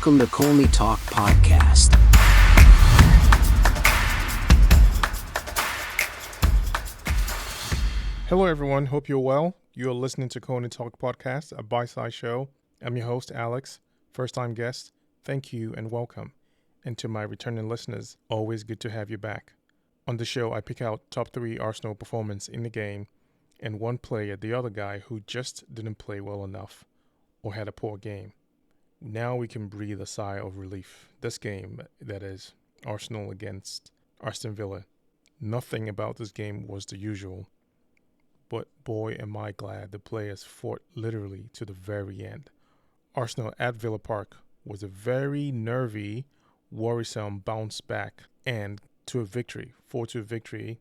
Welcome to Colney Talk Podcast. Hello, everyone. Hope you're well. You're listening to Colney Talk Podcast, a bite-sized show. I'm your host, Alex. First-time guest, thank you and welcome. And to my returning listeners, always good to have you back. On the show, I pick out top 3 Arsenal performance in the game and one player, the other guy, who just didn't play well enough or had a poor game. Now we can breathe a sigh of relief. This game, that is, Arsenal against Aston Villa. Nothing about this game was the usual. But boy, am I glad the players fought literally to the very end. Arsenal at Villa Park was a very nervy, worrisome bounce back and to a victory, 4-2 victory.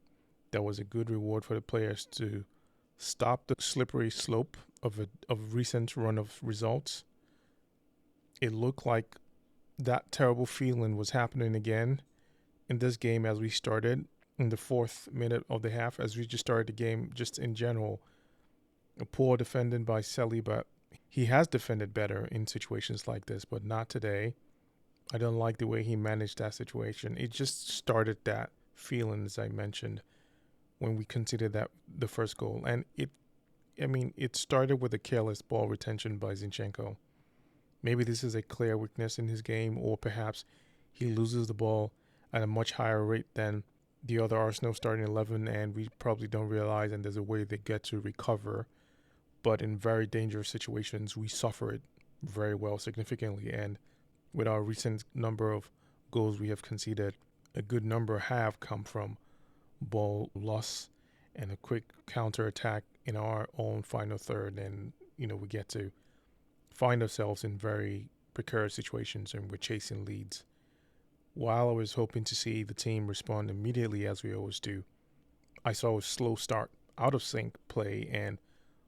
That was a good reward for the players to stop the slippery slope of recent run of results. It looked like that terrible feeling was happening again in this game as we started in the 4th minute of the half, as we just started the game. Just in general, a poor defending by Saliba. He has defended better in situations like this, but not today. I don't like the way he managed that situation. It just started that feeling, as I mentioned, when we conceded that the first goal. And it started with a careless ball retention by Zinchenko. Maybe this is a clear weakness in his game, or perhaps he loses the ball at a much higher rate than the other Arsenal starting 11, and we probably don't realize, and there's a way they get to recover. But in very dangerous situations, we suffer it very well, significantly. And with our recent number of goals we have conceded, a good number have come from ball loss and a quick counter-attack in our own final third. And, we get to find ourselves in very precarious situations and we're chasing leads. While I was hoping to see the team respond immediately as we always do, I saw a slow start, out of sync play, and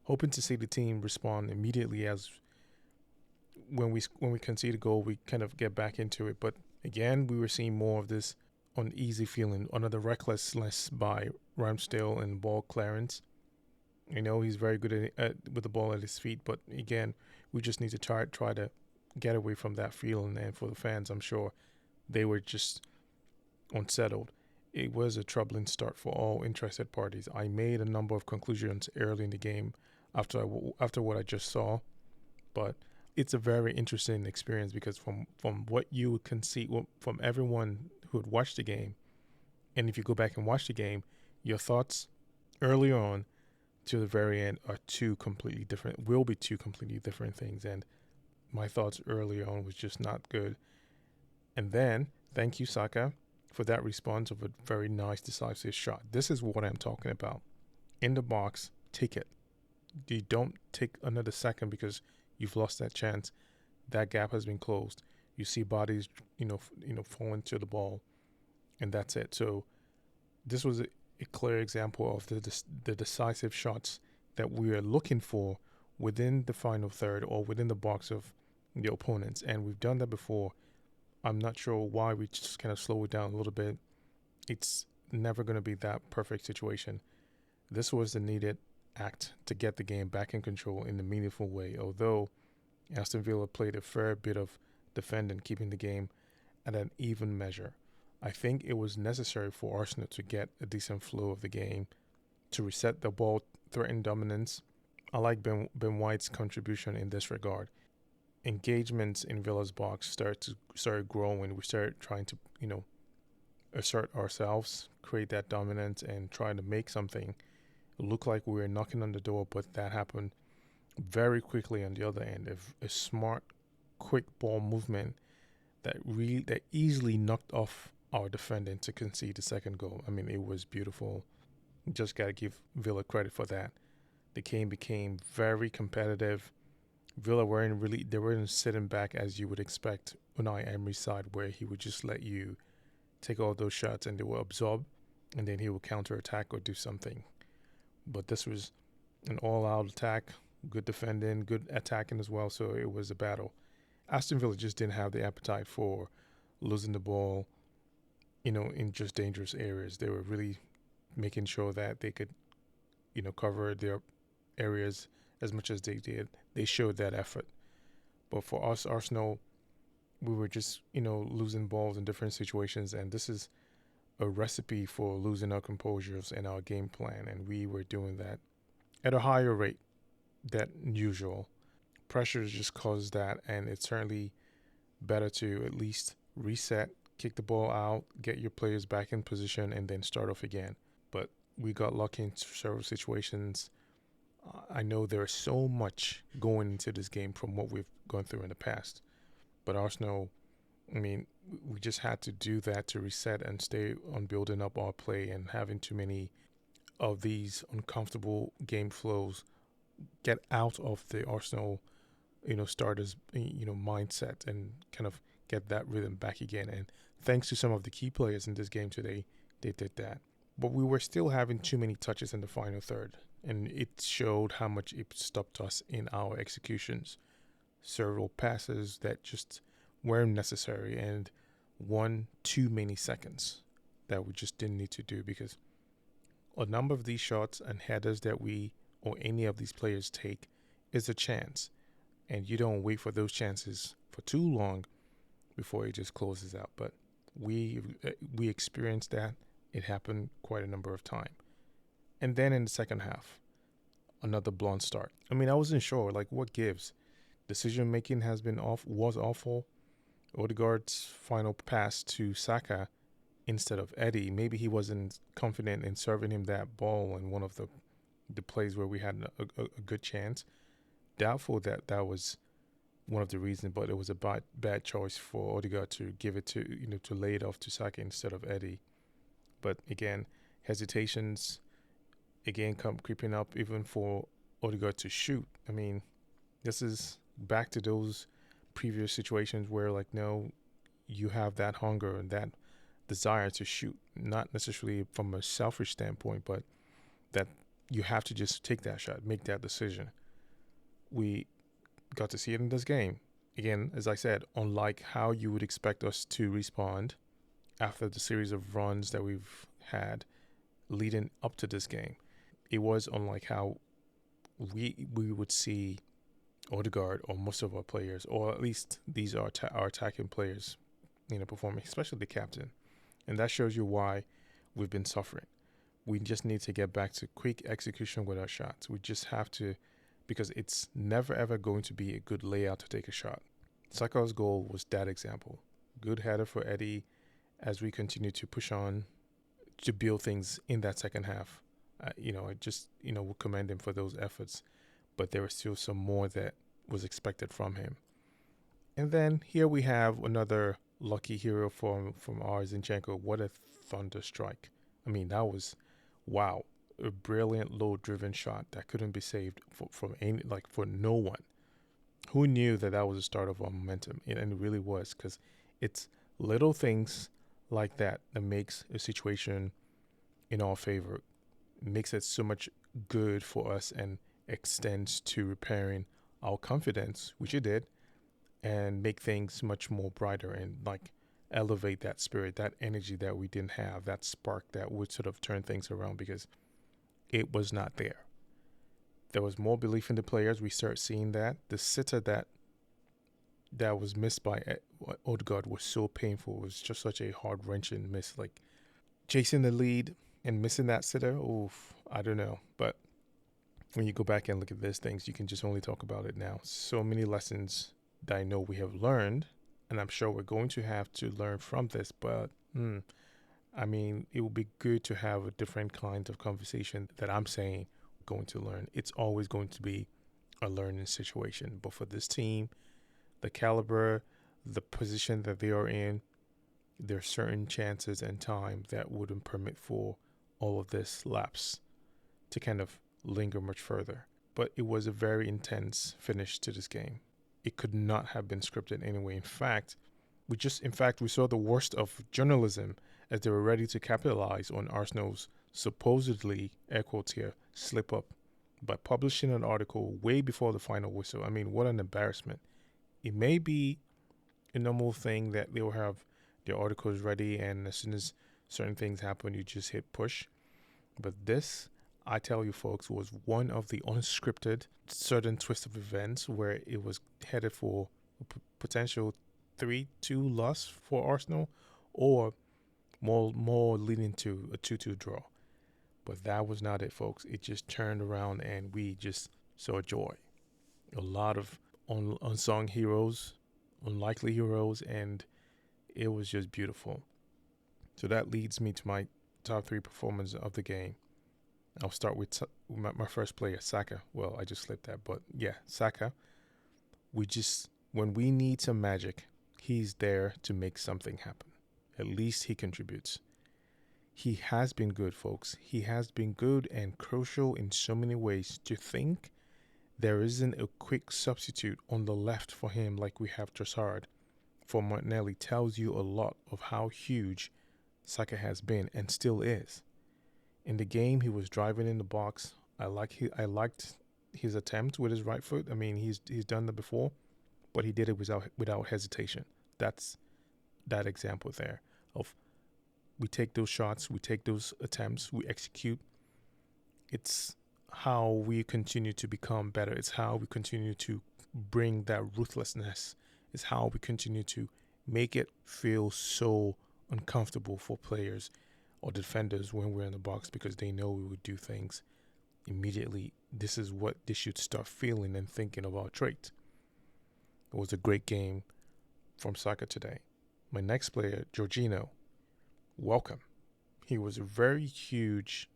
hoping to see the team respond immediately as when we concede a goal, we kind of get back into it. But again, we were seeing more of this uneasy feeling, another recklessness by Ramsdale and ball clearance. He's very good with the ball at his feet, but again, we just need to try to get away from that feeling. And for the fans, I'm sure they were just unsettled. It was a troubling start for all interested parties. I made a number of conclusions early in the game after what I just saw, but it's a very interesting experience because from what you can see from everyone who had watched the game, and if you go back and watch the game, your thoughts early on to the very end will be two completely different things. And my thoughts early on was just not good. And then, thank you, Saka, for that response of a very nice, decisive shot. This is what I'm talking about. In the box, take it. You don't take another second because you've lost that chance. That gap has been closed. You see bodies, falling to the ball, and that's it. So this was a clear example of the decisive shots that we are looking for within the final third or within the box of the opponents. And we've done that before. I'm not sure why we just kind of slow it down a little bit. It's never going to be that perfect situation. This was the needed act to get the game back in control in a meaningful way. Although Aston Villa played a fair bit of defending, keeping the game at an even measure, I think it was necessary for Arsenal to get a decent flow of the game, to reset the ball, threaten dominance. I like Ben White's contribution in this regard. Engagements in Villa's box started growing. We started trying to, assert ourselves, create that dominance, and try to make something look like we were knocking on the door. But that happened very quickly on the other end. A smart, quick ball movement that easily knocked off our defending to concede the second goal. It was beautiful. Just got to give Villa credit for that. The game became very competitive. Villa weren't sitting back as you would expect Unai Emery's side, where he would just let you take all those shots and they will absorb, and then he will counter-attack or do something. But this was an all-out attack, good defending, good attacking as well, so it was a battle. Aston Villa just didn't have the appetite for losing the ball, in just dangerous areas. They were really making sure that they could, cover their areas as much as they did. They showed that effort. But for us, Arsenal, we were just, losing balls in different situations. And this is a recipe for losing our composures and our game plan. And we were doing that at a higher rate than usual. Pressures just caused that. And it's certainly better to at least reset, kick the ball out, get your players back in position, and then start off again. But we got lucky in several situations. I know there's so much going into this game from what we've gone through in the past. But Arsenal, we just had to do that to reset and stay on building up our play, and having too many of these uncomfortable game flows get out of the Arsenal, starters, mindset, and kind of get that rhythm back again. And thanks to some of the key players in this game today, they did that. But we were still having too many touches in the final third, and it showed how much it stopped us in our executions. Several passes that just weren't necessary, and one too many seconds that we just didn't need to do, because a number of these shots and headers that we or any of these players take is a chance, and you don't wait for those chances for too long before it just closes out. But we experienced that. It happened quite a number of times. And then in the second half, another blunt start. I wasn't sure, what gives? Decision making was awful. Odegaard's final pass to Saka instead of Eddie, maybe he wasn't confident in serving him that ball in one of the plays where we had a good chance. Doubtful that was one of the reasons, but it was a bad choice for Odegaard to give it to lay it off to Saka instead of Eddie. But again, hesitations come creeping up even for Odegaard to shoot. This is back to those previous situations where, no, you have that hunger and that desire to shoot, not necessarily from a selfish standpoint, but that you have to just take that shot, make that decision. We got to see it in this game. Again, as I said, unlike how you would expect us to respond after the series of runs that we've had leading up to this game. It was unlike how we would see Odegaard or most of our players, or at least these are our attacking players, performing, especially the captain. And that shows you why we've been suffering. We just need to get back to quick execution with our shots. We just have to, because it's never ever going to be a good layout to take a shot. Saka's goal was that example. Good header for Eddie as we continue to push on to build things in that second half. I just, will commend him for those efforts, but there was still some more that was expected from him. And then here we have another lucky hero from our Zinchenko. What a thunder strike. That was, wow, a brilliant low-driven shot that couldn't be saved for no one. Who knew that was the start of our momentum? And it really was, because it's little things like that makes a situation in our favor, makes it so much good for us, and extends to repairing our confidence, which it did, and make things much more brighter, and elevate that spirit, that energy that we didn't have, that spark that would sort of turn things around, because it was not there. There was more belief in the players. We start seeing that. The sitter that was missed by Odegaard was so painful. It was just such a heart-wrenching miss. Chasing the lead and missing that sitter, oof, I don't know. But when you go back and look at these things, you can just only talk about it now. So many lessons that I know we have learned, and I'm sure we're going to have to learn from this. But, it would be good to have a different kind of conversation that I'm saying we're going to learn. It's always going to be a learning situation. But for this team, the caliber, the position that they are in, there are certain chances and time that wouldn't permit for all of this lapse to kind of linger much further. But it was a very intense finish to this game. It could not have been scripted anyway. In fact, we saw the worst of journalism as they were ready to capitalize on Arsenal's supposedly, air quotes here, slip up by publishing an article way before the final whistle. What an embarrassment. It may be a normal thing that they'll have their articles ready, and as soon as certain things happen, you just hit push. But this, I tell you folks, was one of the unscripted certain twist of events where it was headed for a potential 3-2 loss for Arsenal, or more leading to a 2-2 draw. But that was not it, folks. It just turned around and we just saw joy. A lot of unsung heroes, unlikely heroes, and it was just beautiful. So that leads me to my top 3 performers of the game. I'll start with my first player, Saka. Well, I just slipped that, but yeah, Saka. When we need some magic, he's there to make something happen. At least he contributes. He has been good, folks. He has been good and crucial in so many ways. To think there isn't a quick substitute on the left for him like we have Trossard for Martinelli tells you a lot of how huge Saka has been and still is. In the game, he was driving in the box. I liked his attempt with his right foot. I mean, he's done that before, but he did it without hesitation. That's that example there of we take those shots, we take those attempts, we execute. It's how we continue to become better. It's how we continue to bring that ruthlessness. It's how we continue to make it feel so uncomfortable for players or defenders when we're in the box because they know we would do things immediately. This is what they should start feeling and thinking of our trait. It was a great game from Saka today. My next player, Jorginho, welcome. He was a very huge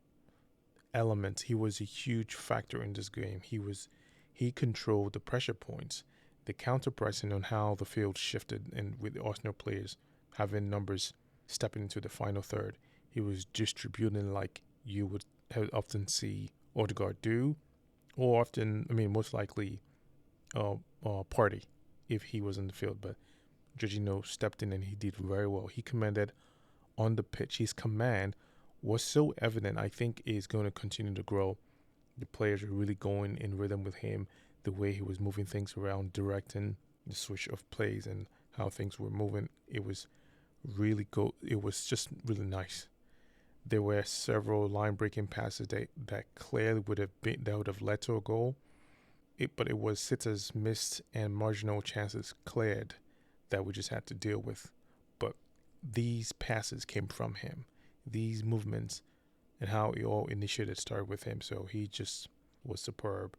element. He was a huge factor in this game. He controlled the pressure points, the counter pressing on how the field shifted, and with the Arsenal players having numbers stepping into the final third. He was distributing like you would often see Odegaard do, or most likely Partey if he was in the field. But Jorginho stepped in and he did very well. He commanded on the pitch. His command was so evident, I think is going to continue to grow. The players are really going in rhythm with him, the way he was moving things around, directing the switch of plays and how things were moving. It was really good. It was just really nice. There were several line-breaking passes that clearly would have led to a goal. But it was City's missed and marginal chances cleared that we just had to deal with. But these passes came from him. These movements and how it all initiated started with him. So he just was superb.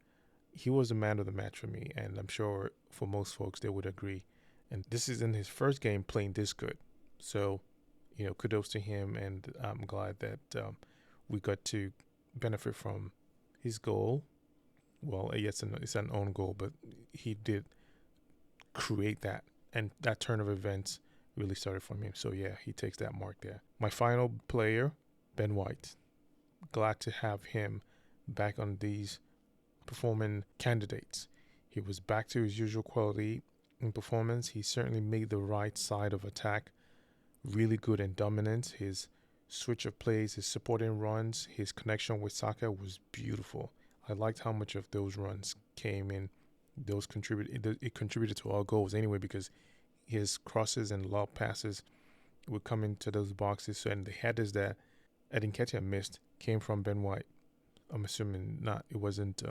He was the man of the match for me, and I'm sure for most folks they would agree. And this is in his first game playing this good. So, kudos to him, and I'm glad that we got to benefit from his goal. Well, yes, it's an own goal, but he did create that, and that turn of events really started from him. So yeah, he takes that mark there. My final player, Ben White. Glad to have him back on these performing candidates. He was back to his usual quality in performance. He certainly made the right side of attack really good and dominant. His switch of plays, his supporting runs, his connection with Saka was beautiful. I liked how much of those runs came in. It contributed to our goals anyway, because his crosses and lob passes would come into those boxes. And the headers that Nketiah missed came from Ben White. I'm assuming it wasn't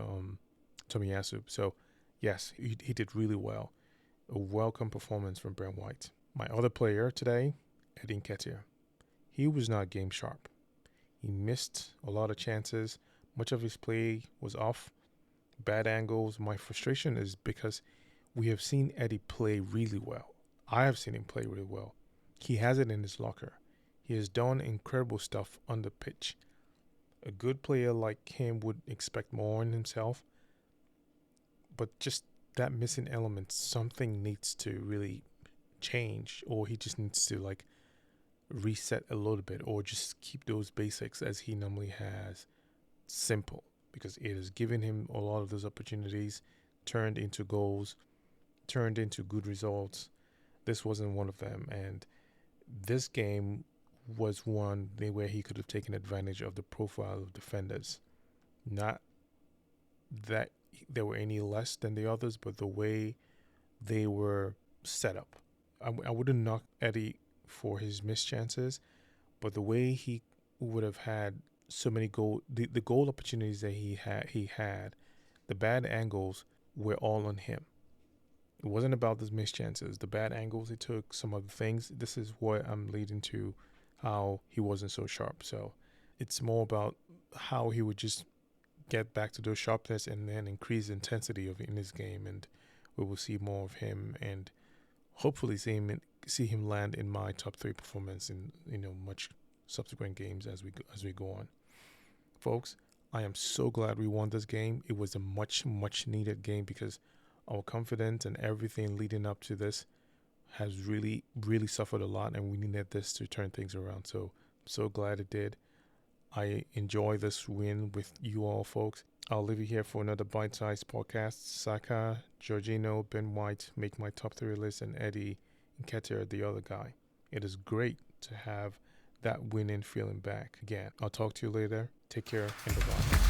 Tomiyasu. So yes, he did really well. A welcome performance from Ben White. My other player today, Nketiah. He was not game sharp. He missed a lot of chances. Much of his play was off. Bad angles. My frustration is because we have seen Eddie play really well. I have seen him play really well. He has it in his locker. He has done incredible stuff on the pitch. A good player like him would expect more in himself. But just that missing element, something needs to really change, or he just needs to reset a little bit, or just keep those basics as he normally has simple, because it has given him a lot of those opportunities, turned into goals, turned into good results. This wasn't one of them, and this game was one where he could have taken advantage of the profile of defenders. Not that they were any less than the others, but the way they were set up. I wouldn't knock Eddie for his missed chances, but the way he would have had so many the goal opportunities that he had, the bad angles were all on him. It wasn't about those missed chances, the bad angles he took, some other things. This is what I'm leading to how he wasn't so sharp. So it's more about how he would just get back to those sharpness and then increase intensity in his game, and we will see more of him and hopefully see him land in my top 3 performance in much subsequent games as we go on. Folks, I am so glad we won this game. It was a much needed game because our confidence and everything leading up to this has really suffered a lot, and we needed this to turn things around. So I'm so glad it did. I enjoy this win with you all, folks. I'll leave you here for another bite-sized podcast. Saka, Jorginho, Ben White make my top 3 list, and Eddie Nketiah the other guy. It is great to have that winning feeling back again. I'll talk to you later. Take care and bye-bye.